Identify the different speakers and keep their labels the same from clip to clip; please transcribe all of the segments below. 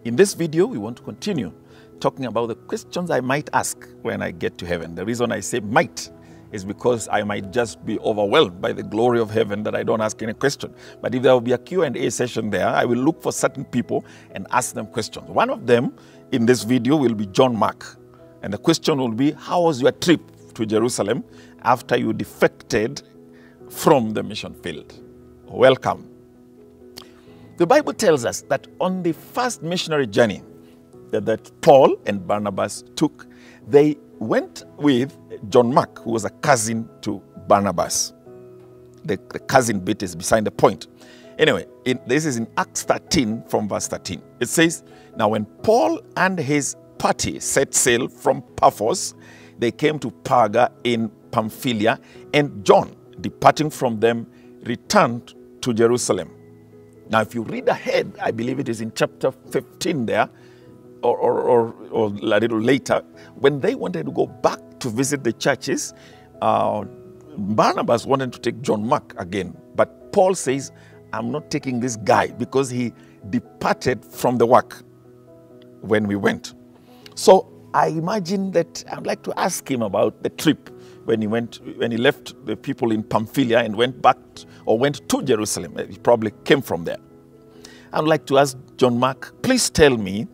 Speaker 1: In this video, we want to continue talking about the questions I might ask when I get to heaven. The reason I say might is because I might just be overwhelmed by the glory of heaven that I don't ask any question. But if there will be a Q&A session there, I will look for certain people and ask them questions. One of them in this video will be John Mark. And the question will be, how was your trip to Jerusalem after you defected from the mission field? Welcome. The Bible tells us that on the first missionary journey that Paul and Barnabas took, they went with John Mark, who was a cousin to Barnabas. The cousin bit is beside the point. Anyway, this is in Acts 13 from verse 13. It says, now when Paul and his party set sail from Paphos, they came to Perga in Pamphylia, and John, departing from them, returned to Jerusalem. Now, if you read ahead, I believe it is in chapter 15 there, or a little later, when they wanted to go back to visit the churches, Barnabas wanted to take John Mark again. But Paul says, I'm not taking this guy because he departed from the work when we went. So I imagine that I'd like to ask him about the trip when he left the people in Pamphylia and went to Jerusalem. He probably came from there. I'd like to ask John Mark, please tell me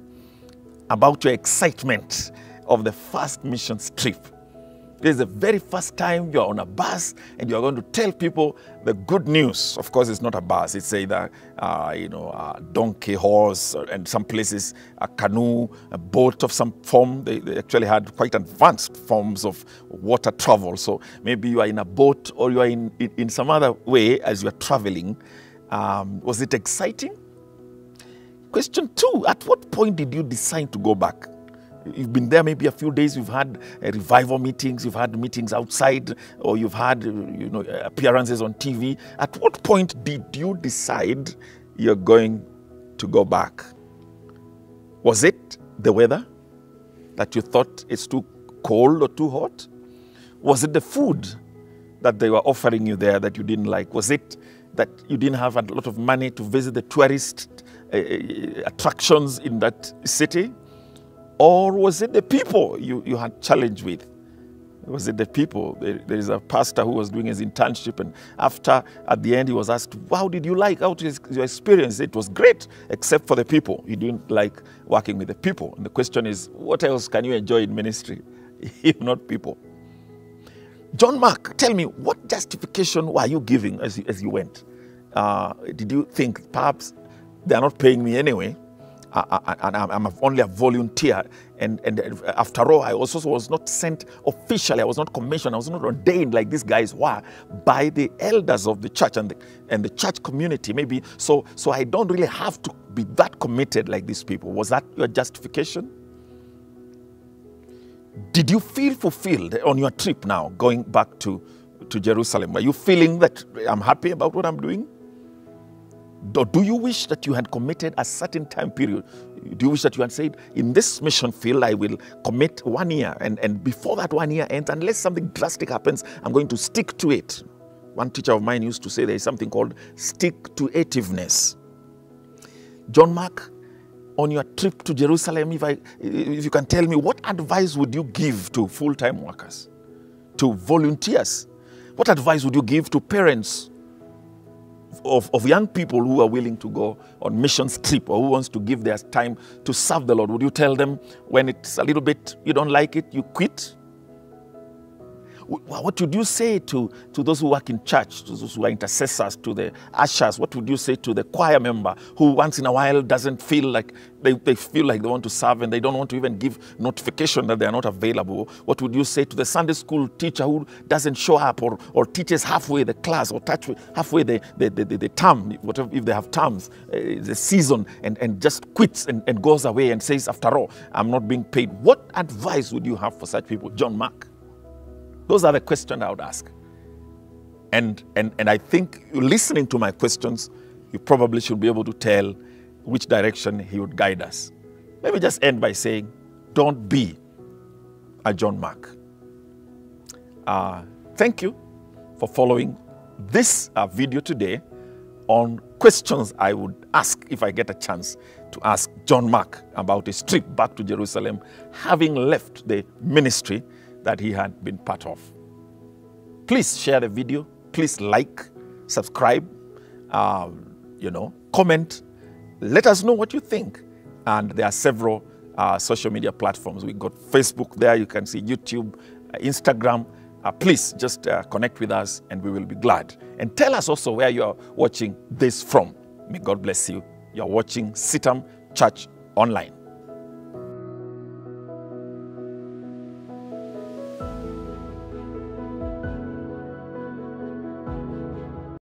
Speaker 1: about your excitement of the first missions trip. This is the very first time you're on a bus and you're going to tell people the good news. Of course, it's not a bus. It's either, a donkey, horse, and some places a canoe, a boat of some form. They actually had quite advanced forms of water travel. So maybe you are in a boat or you are in some other way as you are traveling. Was it exciting? Question 2, at what point did you decide to go back? You've been there maybe a few days, you've had revival meetings, you've had meetings outside, or you've had appearances on TV. At what point did you decide you're going to go back? Was it the weather that you thought it's too cold or too hot? Was it the food that they were offering you there that you didn't like? Was it that you didn't have a lot of money to visit the tourist attractions in that city? Or was it the people you had challenge with? Was it the people? There is a pastor who was doing his internship, and at the end, he was asked, how did you like? How was your experience? It was great, except for the people. You didn't like working with the people. And the question is, what else can you enjoy in ministry if not people? John Mark, tell me, what justification were you giving as you went? Did you think perhaps they are not paying me anyway? I'm only a volunteer, and after all, I also was not sent officially. I was not commissioned. I was not ordained like these guys were by the elders of the church and the church community. Maybe so I don't really have to be that committed like these people. Was that your justification? Did you feel fulfilled on your trip now, going back to Jerusalem? Are you feeling that I'm happy about what I'm doing? Or do you wish that you had committed a certain time period? Do you wish that you had said, in this mission field, I will commit 1 year, and before that 1 year ends, unless something drastic happens, I'm going to stick to it? One teacher of mine used to say there is something called stick-to-itiveness. John Mark, on your trip to Jerusalem, if you can tell me, what advice would you give to full-time workers, to volunteers? What advice would you give to parents of young people who are willing to go on missions trip, or who wants to give their time to serve the Lord? Would you tell them when it's a little bit, you don't like it, you quit? What would you say to those who work in church, to those who are intercessors, to the ushers? What would you say to the choir member who once in a while doesn't feel like, they feel like they want to serve and they don't want to even give notification that they are not available? What would you say to the Sunday school teacher who doesn't show up, or teaches halfway the class, or halfway the term, whatever, if they have terms, the season, and just quits and goes away and says, after all, I'm not being paid? What advice would you have for such people? John Mark. Those are the questions I would ask. And I think listening to my questions, you probably should be able to tell which direction he would guide us. Let me just end by saying, don't be a John Mark. Thank you for following this video today on questions I would ask if I get a chance to ask John Mark about his trip back to Jerusalem, having left the ministry that he had been part of. Please share the video. Please like, subscribe, comment. Let us know what you think. And there are several social media platforms. We got Facebook there. You can see YouTube, Instagram. Please just connect with us and we will be glad. And tell us also where you are watching this from. May God bless you. You are watching CITAM Church Online.